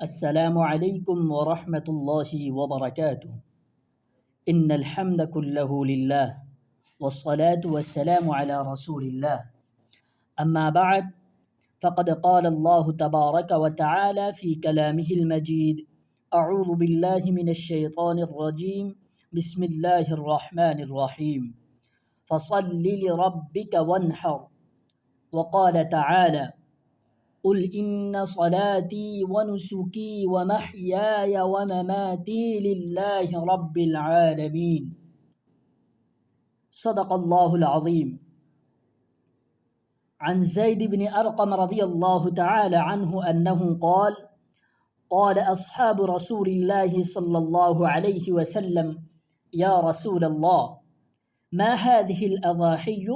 السلام عليكم ورحمة الله وبركاته. إن الحمد كله لله والصلاة والسلام على رسول الله. أما بعد فقد قال الله تبارك وتعالى في كلامه المجيد: أعوذ بالله من الشيطان الرجيم. بسم الله الرحمن الرحيم. فصل لربك وانحر. وقال تعالى: قل إن صلاتي ونسكي ومحياي ومماتي لله رب العالمين. صدق الله العظيم. عن زيد بن أرقم رضي الله تعالى عنه أنه قال: قال أصحاب رسول الله صلى الله عليه وسلم: يا رسول الله، ما هذه الأضاحي؟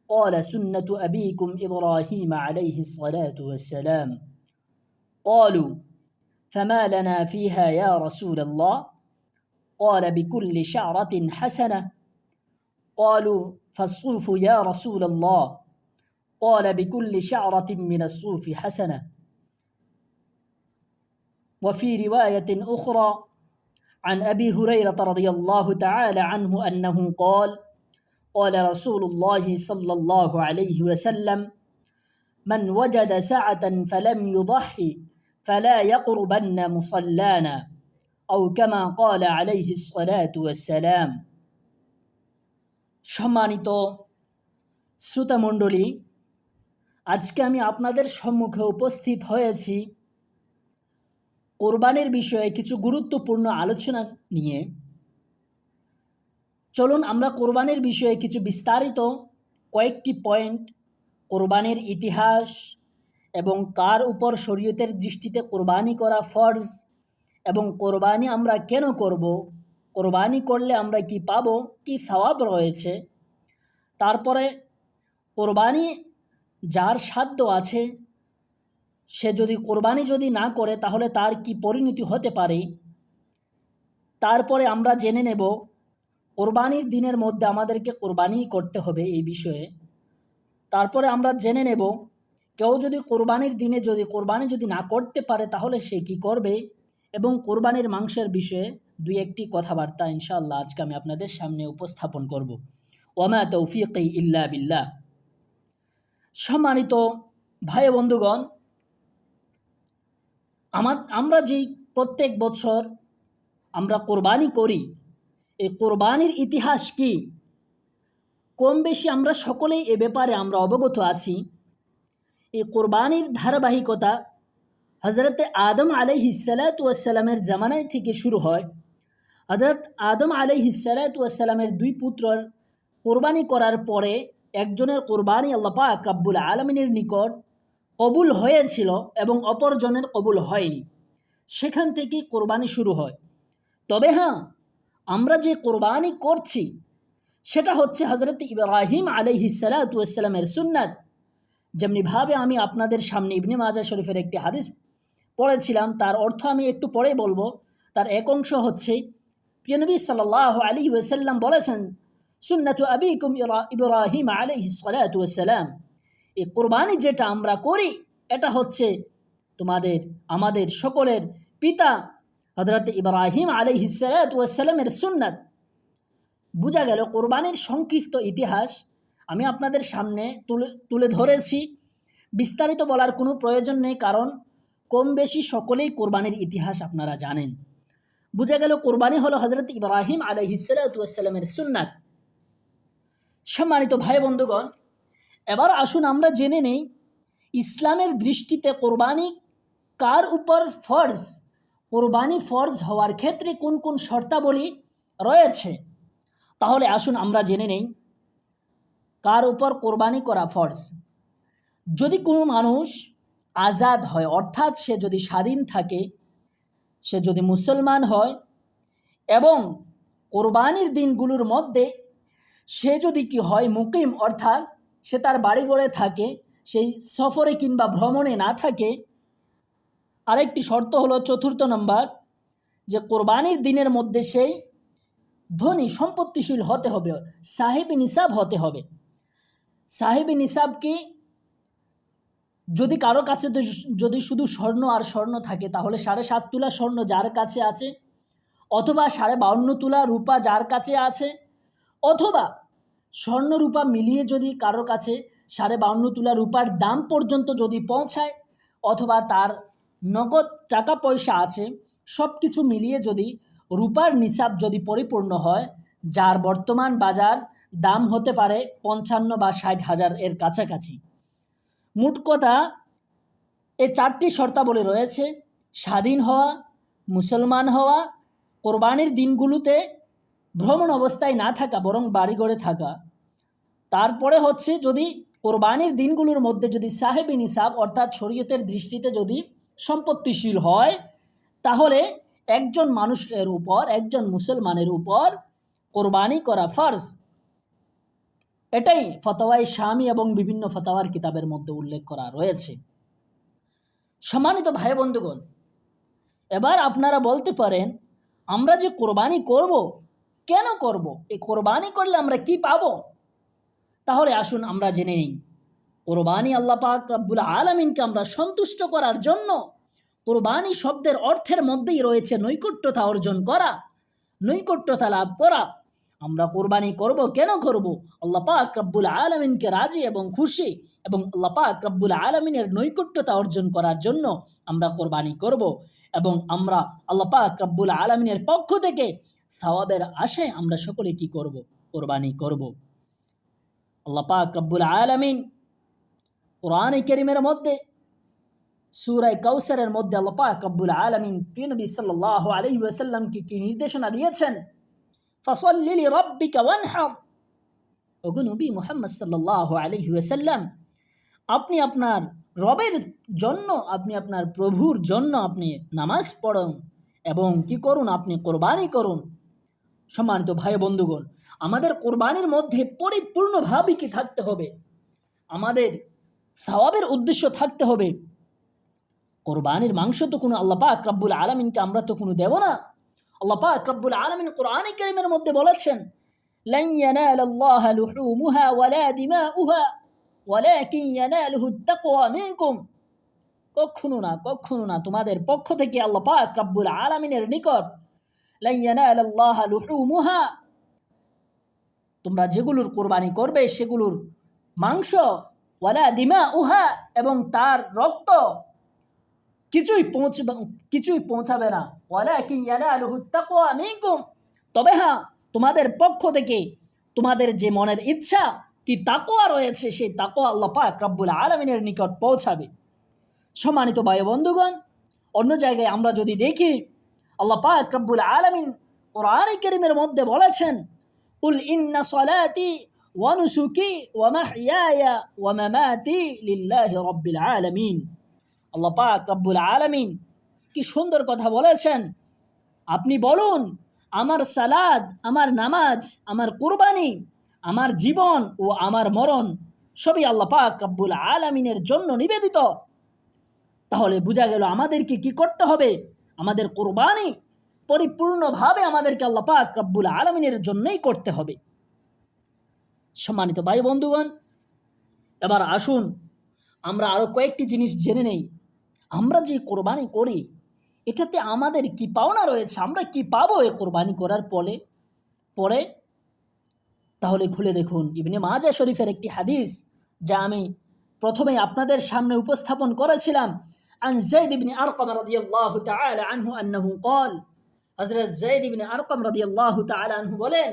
قال: سنة أبيكم إبراهيم عليه الصلاة والسلام. قالوا: فما لنا فيها يا رسول الله؟ قال: بكل شعرة حسنة. قالوا: فالصوف يا رسول الله؟ قال: بكل شعرة من الصوف حسنة. وفي رواية أخرى عن أبي هريرة رضي الله تعالى عنه أنه قال: قال رسول الله صلى الله عليه وسلم: من وجد سعة فلم يضحي فلا يقربن مصلانا، أو كما قال عليه الصلاة والسلام. সম্মানিত শ্রোতামণ্ডলী, আজকে আমি আপনাদের সম্মুখে উপস্থিত হয়েছি কোরবানির বিষয়ে কিছু গুরুত্বপূর্ণ আলোচনা নিয়ে। চলুন আমরা কোরবানির বিষয়ে কিছু বিস্তারিত কয়েকটি পয়েন্ট, কোরবানির ইতিহাস এবং কার উপর শরীয়তের দৃষ্টিতে কোরবানি করা ফরজ, এবং কোরবানি আমরা কেন করব, কোরবানি করলে আমরা কি পাবো, কি সওয়াব রয়েছে, তারপরে কোরবানি যার সাধ্য আছে সে যদি কোরবানি যদি না করে তাহলে তার কি পরিণতি হতে পারে, তারপরে আমরা জেনে নেব কোরবানির দিনের মধ্যে আমাদেরকে কোরবানি করতে হবে এই বিষয়ে। তারপরে আমরা জেনে নেব কেউ যদি কোরবানির দিনে কোরবানি যদি না করতে পারে তাহলে সে কি করবে, এবং কোরবানির মাংসের বিষয়ে দুই একটি কথাবার্তা ইনশাআল্লাহ আজকে আমি আপনাদের সামনে উপস্থাপন করব। ওয়ামা তৌফিকি ইল্লা বিল্লাহ। সম্মানিত ভাই বন্ধুগণ, আমরা যেই প্রত্যেক বছর আমরা কোরবানি করি, এই কোরবানির ইতিহাস কি কম বেশি আমরা সকলেই এ ব্যাপারে আমরা অবগত আছি। এই কোরবানির ধারাবাহিকতা হজরত আদম আলাইহিসসালাতু ওয়াসসালামের জামানায় থেকে শুরু হয়। হজরত আদম আলাইহিসসালামের দুই পুত্রর কোরবানি করার পরে একজনের কোরবানি আল্লাহ পাক রব্বুল আলামিনের নিকট কবুল হয়েছিল এবং অপরজনের কবুল হয়নি। সেখান থেকে কোরবানি শুরু হয়। তবে হ্যাঁ, আমরা যে কোরবানি করছি সেটা হচ্ছে হজরত ইব্রাহিম আলাইহিসসালাতু ওয়াসসালামের সুন্নাত। যেমনিভাবে আমি আপনাদের সামনে ইবনে মাজাহ শরীফের একটি হাদিস পড়েছিলাম, তার অর্থ আমি একটু পরে বলবো। তার এক অংশ হচ্ছে, প্রিয় নবী সাল্লাল্লাহু আলাইহি ওয়াসাল্লাম বলেছেন, সুন্নাতু আবিকুম ইব্রাহিম আলাইহিসসালাতু ওয়াসসালাম। এই কোরবানি যেটা আমরা করি এটা হচ্ছে আমাদের সকলের পিতা হযরত ইব্রাহিম আলাইহিসসালাতু ওয়াসসালামের সুন্নাত। বোঝা গেল কোরবানির সংক্ষিপ্ত ইতিহাস আমি আপনাদের সামনে তুলে ধরেছি। বিস্তারিত বলার কোনো প্রয়োজন নেই, কারণ কম বেশি সকলেই কোরবানির ইতিহাস আপনারা জানেন। বোঝা গেল কোরবানি হলো হযরত ইব্রাহিম আলাইহিসসালাতু ওয়াসসালামের সুন্নাত। সম্মানিত ভাই বন্ধুগণ, এবার আসুন আমরা জেনে নেই ইসলামের দৃষ্টিতে কোরবানি কার উপর ফরজ, কোরবানি ফরজ হওয়ার ক্ষেত্রে কোন কোন শর্তাবলী রয়েছে। তাহলে আসুন আমরা জেনে নেই কার উপর কোরবানি করা ফরজ। যদি কোনো মানুষ আজাদ হয়, অর্থাৎ সে যদি স্বাধীন থাকে, সে যদি মুসলমান হয় এবং কোরবানির দিনগুলোর মধ্যে সে যদি কি হয় মুকিম, অর্থাৎ সে তার বাড়িঘরে থাকে, সেই সফরে কিংবা ভ্রমণে না থাকে। আরেকটি শর্ত হলো, চতুর্থ নম্বর, যে কোরবানির দিনের মধ্যে সেই ধনী সম্পত্তিশীল হতে হবে, সাহেব নিসাব হতে হবে। সাহেব নিসাব কি যদি কারো কাছে যদি শুধু স্বর্ণ আর স্বর্ণ থাকে, তাহলে 7.5 তোলা স্বর্ণ যার কাছে আছে, অথবা 52.5 তোলা রূপা যার কাছে আছে, অথবা স্বর্ণ রূপা মিলিয়ে যদি কারোর কাছে 52.5 তোলা রূপার দাম পর্যন্ত যদি পৌঁছায়, অথবা তার নগদ টাকা পয়সা আছে, সব কিছু মিলিয়ে যদি রূপার নিসাব যদি পরিপূর্ণ হয়, যার বর্তমান বাজার দাম হতে পারে 55 বা 60 হাজার এর কাছাকাছি। মোট কথা এই 4টি শর্তাবলী রয়েছে: স্বাধীন হওয়া, মুসলমান হওয়া, কোরবানির দিনগুলোতে ভ্রমণ অবস্থায় না থাকা বরং বাড়িঘরে থাকা, তারপরে হচ্ছে যদি কোরবানির দিনগুলোর মধ্যে যদি সাহেবি নিসাব অর্থাৎ শরীয়তের দৃষ্টিতে যদি সম্পত্তিশীল হয়, তাহলে একজন মানুষের উপর, একজন মুসলমানের উপর কোরবানি করা ফরজ। এটাই ফতোয়ায়ে শামি এবং বিভিন্ন ফতোয়ার কিতাবের মধ্যে উল্লেখ করা রয়েছে। সম্মানিত ভাই বন্ধুগণ, এবার আপনারা বলতে পারেন, আমরা যে কোরবানি করব, কেন করব? এই কোরবানি করলে আমরা কি পাবো? তাহলে আসুন আমরা জেনে নিই। কোরবানি আল্লাহ পাক রব্বুল আলামিনকে আমরা সন্তুষ্ট করার জন্য। কোরবানি শব্দের অর্থের মধ্যেই রয়েছে নৈকট্যতা অর্জন করা, নৈকট্যতা লাভ করা। আমরা কোরবানি করব, কেন করব? আল্লাহ পাক রব্বুল আলামিনকে রাজি এবং খুশি এবং আল্লাহ পাক রব্বুল আলামিনের নৈকট্যতা অর্জন করার জন্য আমরা কোরবানি করব, এবং আমরা আল্লাহ পাক রব্বুল আলামিনের পক্ষ থেকে সওয়াবের আশায় আমরা সকলে কি করব? কোরবানি করব। আল্লাহ পাক রব্বুল আলামিন কোরআনে কারীমের মধ্যে সূরা কাউসারের মধ্যে আল্লাহ পাক রব্বুল আলামিন প্রিয় নবী সাল্লাল্লাহু আলাইহি ওয়াসাল্লামকে কি নির্দেশনা দিয়েছেন? ফাসাল্লি লিরাব্বিকা ওয়ানহার। ওগো নবী মুহাম্মদ সাল্লাল্লাহু আলাইহি ওয়াসাল্লাম, আপনি আপনার রবের জন্য, আপনি আপনার প্রভুর জন্য আপনি নামাজ পড়ুন এবং কি করুন? আপনি কোরবানি করুন। সম্মানিত ভাই বন্ধুগণ, আমাদের কোরবানির মধ্যে পরিপূর্ণভাবে কি থাকতে হবে? আমাদের সওয়াবের উদ্দেশ্য থাকতে হবে। কোরবানির মাংস তো কোনো আল্লাহ পাক রব্বুল আলামিনকে আমরা তো কোনো দেব না। আল্লাহ পাক রব্বুল আলামিন কোরআনে কারীমের মধ্যে বলেছেন, লান ইয়ানালাল্লাহা লুহুমুহা ওয়ালা দিমাউহা ওয়ালাকিন ইয়ানালুহুত তাকওয়া মিনকুম। কখনো না, কখনো না তোমাদের পক্ষ থেকে আল্লাহ পাক রব্বুল আলামিনের নিকট লান ইয়ানালাল্লাহা লুহুমুহা, তোমরা যেগুলোর কোরবানি করবে সেগুলোর মাংস, ওয়ালা দিমাউহা, এবং তার রক্ত কিছুই পৌঁছাবে না। ওয়ালাকিন ইয়ানালুহুত তাকওয়া মিনকুম, তবে হ্যাঁ, তোমাদের পক্ষ থেকে তোমাদের যে মনের ইচ্ছা কি তাকওয়া রয়েছে, সেই তাকওয়া আল্লাহ পাক রব্বুল আলামিনের নিকট পৌঁছাবে। সম্মানিত ভাই বন্ধুগণ, অন্য জায়গায় আমরা যদি দেখি, আল্লাহ পাক রব্বুল আলামিন কোরআনে কারীমের মধ্যে বলেছেন, কুল ইন্না সলাতি ওয়া নুসুকি ওয়া মাহইয়ায়া ওয়া মামাতি লিল্লাহি রাব্বিল আলামিন। আল্লাহ পাক রব্বুল আলামিন কি সুন্দর কথা বলেছেন। আপনি বলুন, আমার সালাদ, আমার নামাজ, আমার কুরবানি, আমার জীবন ও আমার মরণ সবই আল্লাহ পাক রব্বুল আলামিনের জন্য নিবেদিত। তাহলে বোঝা গেল আমাদেরকে কি করতে হবে? আমাদের কুরবানি পরিপূর্ণভাবে আমাদেরকে আল্লাহ পাক রব্বুল আলামিনের জন্যই করতে হবে। সম্মানিত ভাই বন্ধুগণ, এবার আসুন আমরা আরও কয়েকটি জিনিস জেনে নেই। আমরা যে কোরবানি করি, এটাতে আমাদের কি পাওনা রয়েছে? আমরা কি পাবো এই কোরবানি করার পরে? তাহলে খুলে দেখুন ইবনে মাজাহ শরীফের একটি হাদিস, যা আমি প্রথমে আপনাদের সামনে উপস্থাপন করেছিলাম। আন যায়েদ ইবনে আরকাম রাদিয়াল্লাহু তাআলা আনহু আন্নাহু قال, হযরত যায়েদ ইবনে আরকাম রাদিয়াল্লাহু তাআলা আনহু বলেন,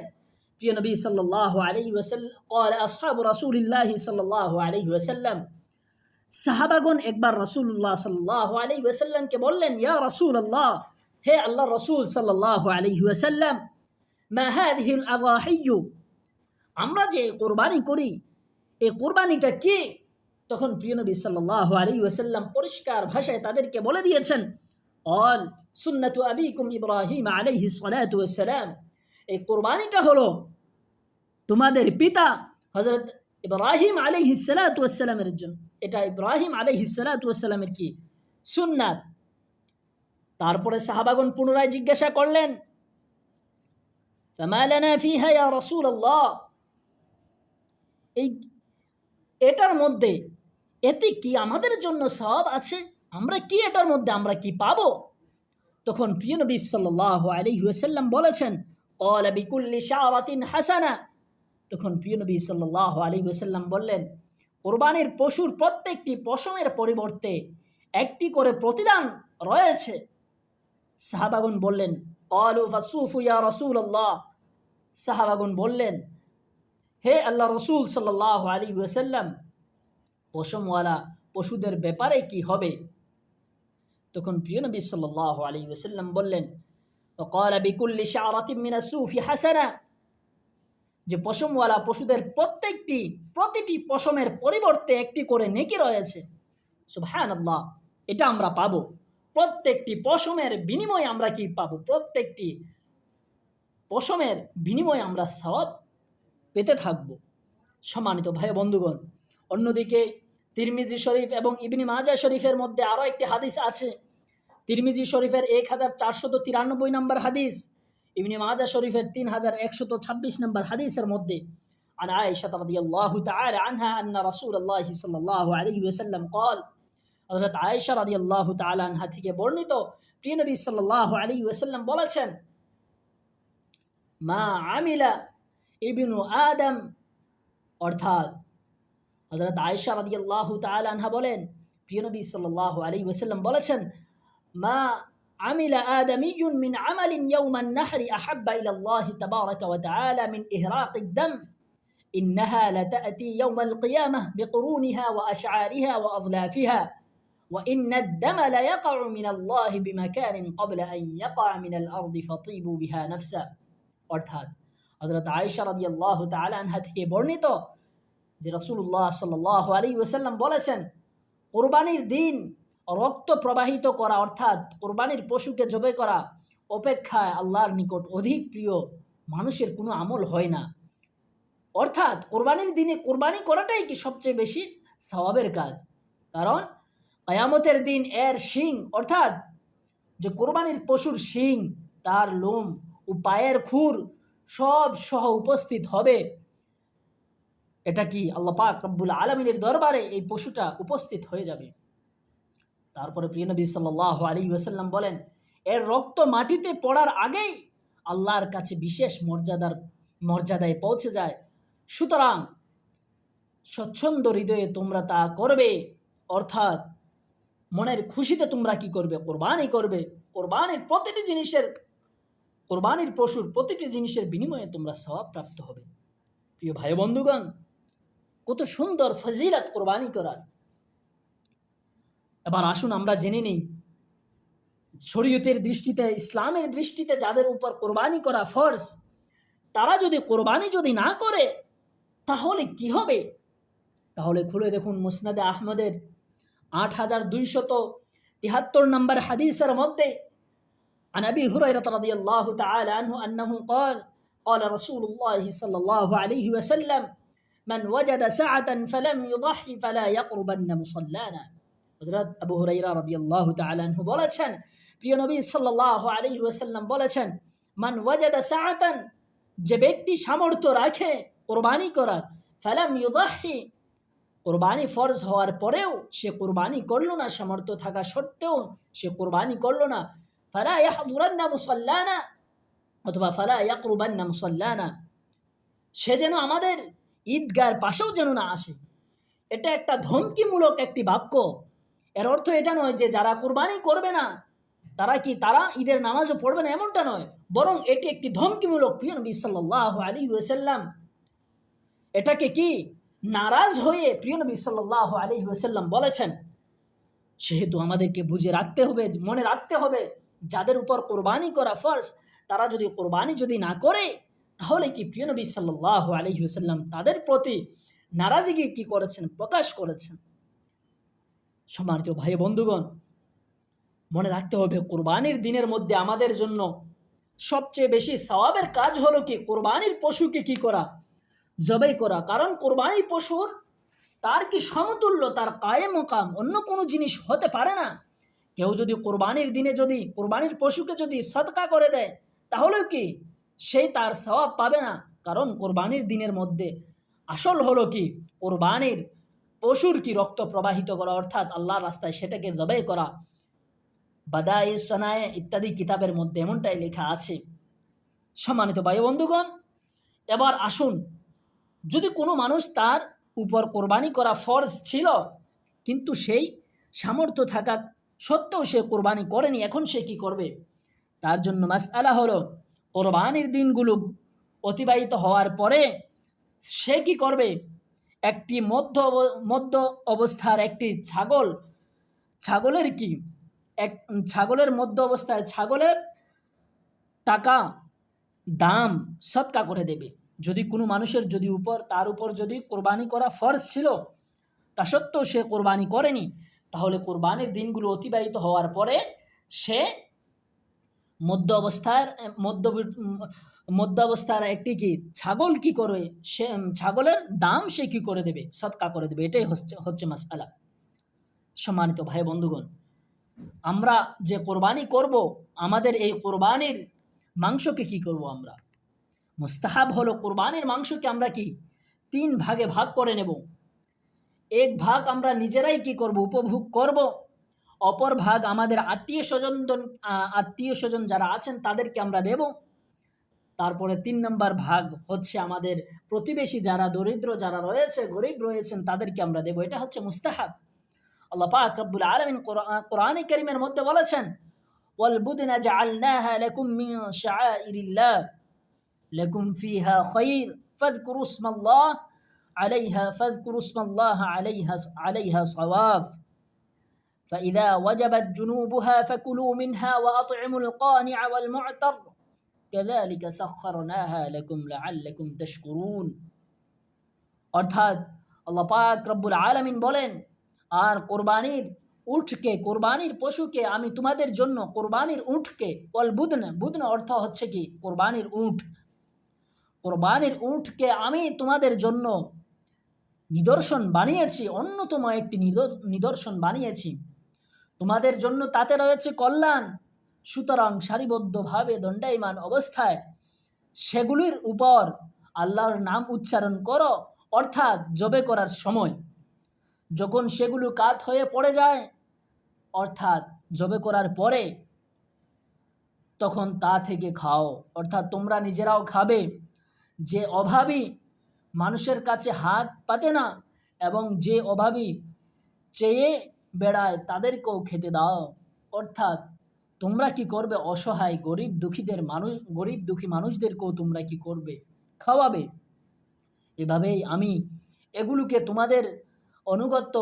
প্রিয় নবী সাল্লাল্লাহু আলাইহি ওয়াসাল্লাম قال আসহাবু রাসূলিল্লাহ সাল্লাল্লাহু আলাইহি ওয়াসাল্লাম, সাহাবাগণ একবার রাসূলুল্লাহ সাল্লাল্লাহু আলাইহি ওয়াসাল্লামকে বললেন, ইয়া রাসূলুল্লাহ, হে আল্লাহর রাসূল সাল্লাল্লাহু আলাইহি ওয়াসাল্লাম, মা হাযিহিল আযাহিয়্যু, আমরা যে কোরবানি করি এই কোরবানিটা কি? তখন প্রিয় নবী সাল্লাল্লাহু আলাইহি ওয়াসাল্লাম পরিষ্কার ভাষায় তাদেরকে বলে দিয়েছেন, অল সুন্নাতু আবিকুম ইব্রাহিম আলাইহিস সালাতু ওয়াস সালাম, এই কোরবানিটা হলো তোমাদের পিতা হযরত ইব্রাহিম আলাইহিস সালাতু ওয়াস সালামের জন্য। এটা ইব্রাহিম আলাইহিস সালাতু ওয়াস সালামের কি সুন্নাত। তারপরে সাহাবাগণ পুনরায় জিজ্ঞাসা করলেন, ফামা লানা ফিহা ইয়া রাসূলুল্লাহ, এটার মধ্যে এতে কি আমাদের জন্য সওয়াব আছে? আমরা কি এটার মধ্যে আমরা কি পাবো? তখন প্রিয় নবী সাল্লাল্লাহু আলাইহি ওয়াসাল্লাম বলেছেন, ক্বালা বিকুল্লি শাআরাতিন হাসানা। তখন প্রিয় নবী সাল্লাল্লাহু আলাইহি ওয়াসাল্লাম বললেন, কোরবানির পশুর প্রত্যেকটি পশমের পরিবর্তে একটি করে প্রতিদান রয়েছে। সাহাবাগণ বললেন, ক্বালু ফাসুফু ইয়া রাসূলুল্লাহ। সাহাবাগণ বললেন, হে আল্লাহ রসুল সাল্লাল্লাহু আলাইহি ওয়াসাল্লাম, পশমওয়ালা পশুদের ব্যাপারে কি হবে? তখন প্রিয় নবী সাল্লাল্লাহু আলাইহি ওয়াসাল্লাম বললেন, ক্বালা বিকুল্লি শাআরাতিন মিনাস সুফি হাসানা, যে পশমওয়ালা পশুদের প্রতিটি পশমের পরিবর্তে একটি করে নেকি রয়েছে। সুবহানাল্লাহ, এটা আমরা পাবো। প্রত্যেকটি পশমের বিনিময়ে আমরা কি পাবো? প্রত্যেকটি পশমের বিনিময়ে আমরা সওয়াব পেতে থাকব। সম্মানিত ভাই বন্ধুগণ, অন্যদিকে তিরমিজি শরীফ এবং ইবনে মাজাহ শরীফের মধ্যে আরও একটি হাদিস আছে। তিরমিজি শরীফের 1493 নম্বর হাদিস, ইবনে মাজাহ শরীফের 3126 নম্বর হাদিসের মধ্যে عن عائشة رضي الله تعالى عنها أن رسول الله صلى الله عليه وسلم قال, হযরত আয়েশা রাদিয়াল্লাহু তাআলা আনহা থেকে বর্ণিত, প্রিয় নবী সাল্লাল্লাহু আলাইহি ওয়াসাল্লাম বলেছেন, মা আমিলা ইবনু আদম, অর্থাৎ হযরত আয়েশা রাদিয়াল্লাহু তাআলা আনহা বলেন, প্রিয় নবী সাল্লাল্লাহু আলাইহি ওয়াসাল্লাম বলেছেন, মা আমিলা আদামিয়ুন মিন আমালিন ইয়াওমান নাহরি আহাব্বা ইলাল্লাহি তাবারাকা ওয়া তাআলা মিন ইহরাকিদ দাম ইন্নাহা লাতা'তি ইয়াওমাল কিয়ামাহ বিকুরুনিহা ওয়া আশআরিহা ওয়া আযলাফিহা ওয়া ইন্নাদ দামা লা ইয়াকাউ মিনাল্লাহি বিমাকানিন ক্বাবলা আন ইয়াকা মিনাল আরদি ফাতিবু বিহা নাফসা। অর্থাৎ হযরত আয়েশা রাদিয়াল্লাহু তাআলা আনহা থেকে বর্ণিত যে রাসূলুল্লাহ সাল্লাল্লাহু আলাইহি ওয়াসাল্লাম বলেছেন, কুরবানির দিন রক্ত প্রবাহিত করা অর্থাৎ কুরবানির পশুকে জবাই করা অপেক্ষায় আল্লাহর নিকট অধিক প্রিয় মানুষের কোনো আমল হয় না। অর্থাৎ কুরবানির দিনে কুরবানি করাটাই কি সবচেয়ে বেশি সওয়াবের কাজ। কারণ কিয়ামতের দিন এর শিং অর্থাৎ যে কুরবানির পশুর শিং, তার লোম ও পায়ের খুর সব সহ উপস্থিত হবে। এটা কি আল্লাহ পাক রব্বুল আলামিনের দরবারে এই পশুটা উপস্থিত হয়ে যাবে। তারপরে প্রিয় নবী সাল্লাল্লাহু আলাইহি ওয়াসাল্লাম বলেন, এর রক্ত মাটিতে পড়ার আগেই আল্লাহর কাছে বিশেষ মর্যাদায় পৌঁছে যায়। সুতরাং স্বচ্ছন্দ হৃদয়ে তোমরা তা করবে, অর্থাৎ মনের খুশিতে তোমরা কি করবে? কোরবানি করবে। কোরবানির পশুর প্রতিটি জিনিসের বিনিময়ে তোমরা সওয়াব প্রাপ্ত হবে। প্রিয় ভাই বন্ধুগণ, কত সুন্দর ফজিলত কোরবানি করার। এবার আসুন আমরা জেনে নিই, শরীয়তের দৃষ্টিতে, ইসলামের দৃষ্টিতে যাদের উপর কোরবানি করা ফরজ, তারা যদি কোরবানি যদি না করে তাহলে কি হবে? তাহলে খুলে দেখুন মুসনাদে আহমদের 8273 নম্বর হাদিসের মধ্যে عن أبي هريرة رضي الله تعالى عنه أنه قال قال رسول الله صلى الله عليه وسلم من وجد سعة فلم يضحي فلا يقربن مصلانا। হযরত আবু হুরায়রা রাদিয়াল্লাহু তাআলা আনহু বলেছেন, প্রিয় নবী সাল্লাল্লাহু আলাইহি ওয়াসাল্লাম বলেছেন, মান ওয়াজাদা সাআতান, যে ব্যক্তি সামর্থ্য রাখে কুরবানি করার, ফালাম ইউদাহি, কুরবানি ফরজ হওয়ার পরেও সে কুরবানি করলো না, সামর্থ্য থাকা সত্ত্বেও সে কুরবানি করলো না, ফালা ইয়াহদুরান্না মুসাল্লানা, অথবা ফালা ইয়াকরুবান্না মুসাল্লানা, সে যেন আমাদের ঈদগার পাশেও যেন না আসে। এটা একটা ধমকিমূলক একটি বাক্য। এর অর্থ এটা নয় যে যারা কুরবানি করবে না তারা ঈদের নামাজও পড়বে না, এমনটা নয়, বরং এটি একটি ধমকিমূলক। প্রিয় নবী সাল্লাল্লাহু আলাইহি ওয়াসাল্লাম এটাকে কি নারাজ হয়ে প্রিয় নবী সাল্লাল্লাহু আলাইহি ওয়াসাল্লাম বলেছেন। সেহেতু আমাদেরকে বুঝে রাখতে হবে, মনে রাখতে হবে, যাদের উপর কোরবানি করা ফরজ তারা যদি কোরবানি যদি না করে তাহলে কি প্রিয় নবী সাল্লাল্লাহু আলাইহি ওয়াসাল্লাম তাদের প্রতি নারাজগি কি করেছেন? প্রকাশ করেছেন। সম্মানিত ভাই বন্ধুগণ, মনে রাখতে হবে কোরবানির দিনের মধ্যে আমাদের জন্য সবচেয়ে বেশি সওয়াবের কাজ হলো কি কোরবানির পশুকে কি করা? জবাই করা। কারণ কোরবানির পশুর তার কি সমতুল্য, তার কায়ে মকাম অন্য কোনো জিনিস হতে পারে না। কেউ যদি কোরবানির দিনে যদি কোরবানির পশুকে যদি সদকা করে দেয় তাহলেও কি সেই তার সওয়াব পাবে না। কারণ কোরবানির দিনের মধ্যে আসল হলো কি কোরবানির পশুর কি রক্ত প্রবাহিত করা, অর্থাৎ আল্লাহর রাস্তায় সেটাকে জবাই করা, বাদায়ে সনায়ে ইত্যাদি কিতাবের মধ্যে এমনটাই লেখা আছে। সম্মানিত ভাই বন্ধুগণ, এবার আসুন, যদি কোনো মানুষ তার উপর কোরবানি করা ফরজ ছিল কিন্তু সেই সামর্থ্য থাকা সত্ত্বেও সে কোরবানি করেনি, এখন সে কি করবে? তার জন্য মাসআলা হলো, কোরবানির দিনগুলো অতিবাহিত হওয়ার পরে সে কি করবে? একটি মধ্য অবস্থার একটি ছাগলের কি এক ছাগলের মধ্য অবস্থায় ছাগলের টাকা দাম সৎকা করে দেবে। যদি কোনো মানুষের তার উপর যদি কোরবানি করা ফরজ ছিল, তা সত্ত্বেও সে কোরবানি করেনি, তাহলে কোরবানির দিনগুলো অতিবাহিত হওয়ার পরে সে মধ্য অবস্থার একটি কি ছাগল কি করবে? সে ছাগলের দাম সে কি করে দেবে? সৎকা করে দেবে। এটাই হচ্ছে মাসআলা। সম্মানিত ভাই বন্ধুগণ, আমরা যে কোরবানি করব, আমাদের এই কোরবানির মাংসকে কি করব? আমরা মুস্তাহাব হলো কোরবানির মাংসকে আমরা কি 3 ভাগে ভাগ করে নেব। এক ভাগ আমরা নিজেরাই কি করব? উপভোগ করব। অপর ভাগ আমাদের আত্মীয় স্বজন যারা আছেন তাদেরকে আমরা দেব। তারপরে 3 নম্বর ভাগ হচ্ছে আমাদের প্রতিবেশী যারা দরিদ্র যারা রয়েছে, গরিব রয়েছেন, তাদেরকে আমরা দেব। এটা হচ্ছে মুস্তাহাব। আল্লাহ পাক রব্বুল আলামিন কোরআনে কারীমের মধ্যে বলেছেন, ওয়াল বুদনা জাআলনাহা লাকুম মিন শাআইরিল্লাহ লাকুম ফিহা খায়র ফাযকুরু ইসমাল্লাহ আলাইহা সাওয়াফ فإذا وجبت جنوبها فكلوا منها وأطعموا القانع والمعتر كذلك سخرناها لكم لعلكم تشكرون। অর্থাৎ আল্লাহ পাক রব্বুল আলামিন বলেন, আর কোরবানির পশুকে আমি তোমাদের জন্য, কোরবানির উটকে, বুদন অর্থ হচ্ছে কি কোরবানির উটকে আমি তোমাদের জন্য নিদর্শন বানিয়েছি, অন্যতম একটি নিদর্শন বানিয়েছি তোমাদের জন্য, তাতে রয়েছে কল্যাণ। সুতরাং সারিবদ্ধভাবে দণ্ডায়মান অবস্থায় সেগুলির উপর আল্লাহর নাম উচ্চারণ করো, অর্থাৎ জবে করার সময় যখন সেগুলো কাত হয়ে পড়ে যায়, অর্থাৎ জবে করার পরে, তখন তা থেকে খাও, অর্থাৎ তোমরা নিজেরাও খাবে। যে অভাবী মানুষের কাছে হাত পাতে না এবং যে অভাবী চেয়ে বেড়ায় তাদেরকেও খেতে দাও, অর্থাৎ তোমরা কি করবে? অসহায় গরিব দুঃখী মানুষদেরকেও তোমরা কি করবে? খাওয়াবে। এভাবেই আমি এগুলোকে তোমাদের অনুগত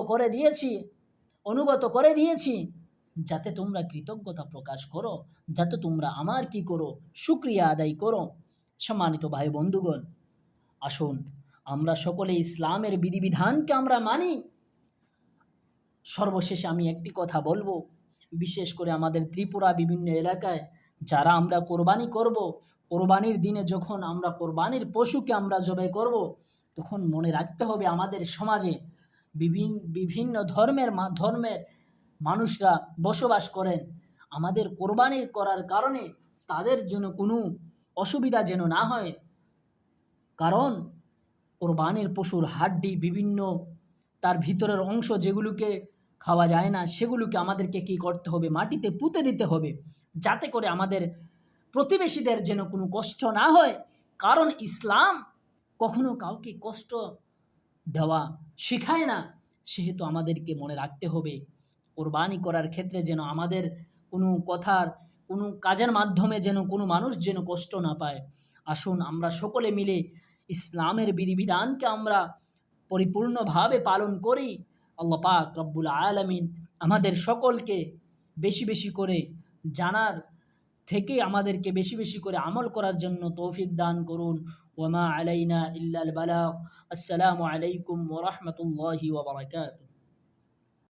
করে দিয়েছি যাতে তোমরা কৃতজ্ঞতা প্রকাশ করো, যাতে তোমরা আমার কি করো? শুকরিয়া আদায় করো। সম্মানিত ভাই বন্ধুগণ, আসুন আমরা সকলে ইসলামের বিধিবিধানকে আমরা মানি। সর্বশেষে আমি একটি কথা বলবো, বিশেষ করে আমাদের ত্রিপুরা বিভিন্ন এলাকায় যারা আমরা কোরবানি করব, কোরবানির দিনে যখন আমরা কোরবানির পশুকে আমরা জবাই করব, তখন মনে রাখতে হবে আমাদের সমাজে বিভিন্ন ধর্মের মানুষরা বসবাস করেন। আমাদের কোরবানি করার কারণে তাদের জন্য কোনো অসুবিধা যেন না হয়, কারণ কোরবানির পশুর হাড্ডি বিভিন্ন তার ভিতরের অংশ যেগুলোকে খাওয়া যায় না, সেগুলোকে আমাদেরকে কি করতে হবে? মাটিতে পুঁতে দিতে হবে, যাতে করে আমাদের প্রতিবেশীদের যেন কোনো কষ্ট না হয়। কারণ ইসলাম কখনো কাউকে কষ্ট দেওয়া শেখায় না। সেহেতু আমাদেরকে মনে রাখতে হবে কোরবানি করার ক্ষেত্রে যেন আমাদের কোনো কাজের মাধ্যমে যেন কোনো মানুষ যেন কষ্ট না পায়। আসুন আমরা সকলে মিলে ইসলামের বিধিবিধানকে আমরা পরিপূর্ণভাবে পালন করি। আল্লাহ পাক রব্বুল আলামিন আমাদের সকলকে বেশি বেশি করে জানার থেকে আমাদেরকে বেশি বেশি করে আমল করার জন্য তৌফিক দান করুন। ওয়া মা আলাইনা ইল্লাল বালাগ। আসসালামু আলাইকুম ওয়া রাহমাতুল্লাহি ওয়া বারাকাতুহু।